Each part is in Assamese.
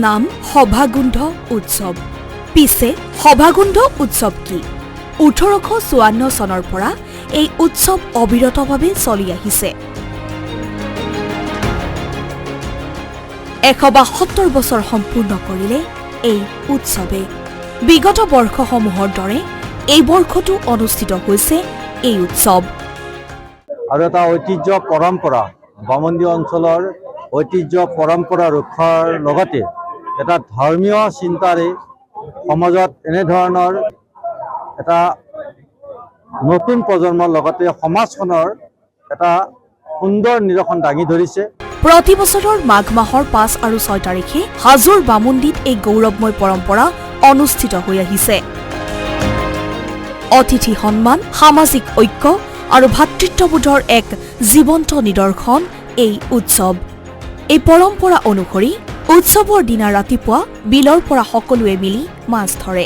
নাম সভাগুণ্ড উৎসৱ। পিছে সভাগুণ্ড উৎসৱ কি? 1854 চনৰ পৰা এই উৎসৱ অবিৰতভাৱে চলি আহিছে। 172 বছৰ সম্পূৰ্ণ কৰিলে এই উৎসৱে। বিগত বৰ্ষসমূহৰ দৰে এই বৰ্ষতো অনুষ্ঠিত হৈছে এই উৎসৱ। আৰু এটা ঐতিহ্য পৰম্পৰা, বামুণী অঞ্চলৰ ঐতিহ্য পৰম্পৰা ৰক্ষাৰ লগতে এটা ধৰ্মীয় চিন্তাৰে সমাজত এনেধৰণৰ এটা নতুন প্ৰজন্মৰ লগতে সমাজখনৰ এটা সুন্দৰ নিদৰ্শন দাঙি ধৰিছে। প্ৰতি বছৰৰ মাঘ মাহৰ 5 আৰু 6 তাৰিখে হাজোৰ বামুণ্ডীত এই গৌৰৱময় পৰম্পৰা অনুষ্ঠিত হৈ আহিছে। অতিথি সন্মান, সামাজিক ঐক্য আৰু ভাতৃত্ববোধৰ এক জীৱন্ত নিদৰ্শন এই উৎসৱ। এই পৰম্পৰা অনুসৰি উৎসৱৰ দিনা ৰাতিপুৱা বিলৰ পৰা সকলোৱে মিলি মাছ ধৰে।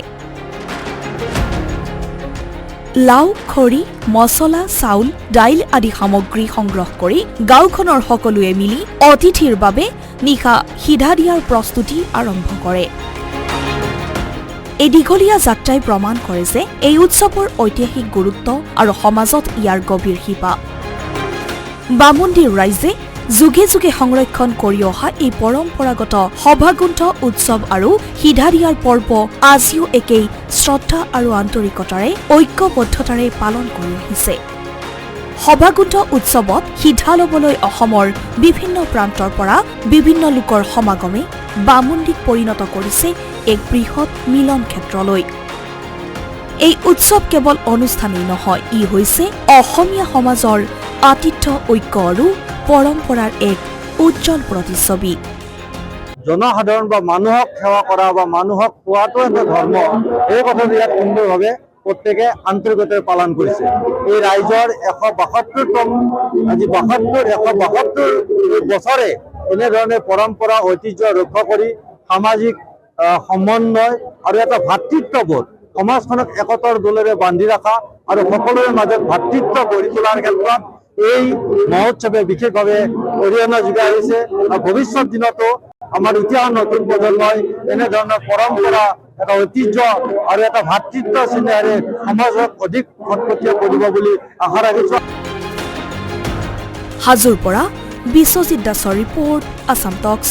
লাও, খৰি, মছলা, চাউল, দাইল আদি সামগ্ৰী সংগ্ৰহ কৰি গাঁওখনৰ সকলোৱে মিলি অতিথিৰ বাবে নিশা সিধা দিয়াৰ প্ৰস্তুতি আৰম্ভ কৰে। এই দীঘলীয়া যাত্ৰাই প্ৰমাণ কৰে যে এই উৎসৱৰ ঐতিহাসিক গুৰুত্ব আৰু সমাজত ইয়াৰ গভীৰ শিপা। বামুণ্ডীৰ ৰাইজে যুগে যুগে সংৰক্ষণ কৰি অহা এই পৰম্পৰাগত সভাগুণ্ড উৎসৱ আৰু সিধা দিয়াৰ পৰ্ব আজিও একেই শ্ৰদ্ধা আৰু আন্তৰিকতাৰে ঐক্যবদ্ধতাৰে পালন কৰি আহিছে। সভাগুণ্ড উৎসৱত সিধা ল'বলৈ অসমৰ বিভিন্ন প্ৰান্তৰ পৰা বিভিন্ন লোকৰ সমাগমে বামুণ্ডীক পৰিণত কৰিছে এক বৃহৎ মিলন ক্ষেত্ৰলৈ। এই উৎসৱ কেৱল অনুষ্ঠানেই নহয়, ই হৈছে অসমীয়া সমাজৰ আতিথ্য, ঐক্য আৰু পৰম্পৰাৰ এক উজ্জ্বল প্ৰতিচ্ছবি। জনসাধাৰণ বা মানুহক সেৱা কৰা বা মানুহক খোৱাটো এটা ধৰ্ম, এই কথাটো ইয়াত সুন্দৰভাৱে প্ৰত্যেকে আন্তৰিকতাৰে পালন কৰিছে। এই ৰাইজৰ 172তম আজি 172 বছৰে এনেধৰণে পৰম্পৰা ঐতিহ্য ৰক্ষা কৰি সামাজিক সমন্বয় আৰু এটা ভাতৃত্ববোধ, সমাজখনক একতাৰ দোলেৰে বান্ধি ৰখা আৰু সকলোৰে মাজত ভাতৃত্ব গঢ়ি তোলাৰ ক্ষেত্ৰত এই মহোৎসৱে বিশেষভাৱে অৰিহণা যোগাই আহিছে। আৰু ভৱিষ্যত দিনতো আমাৰ ইতিহাস নতুন প্ৰজন্মই এনেধৰণৰ পৰম্পৰা, এটা ঐতিহ্য আৰু এটা ভাতৃত্ব চিন্তাৰে সমাজক অধিক খটখটীয়া কৰিব বুলি আশা ৰাখিছোঁ। হাজোৰ পৰা বিশ্বজিৎ দাসৰ ৰিপৰ্ট, আসাম টক্স।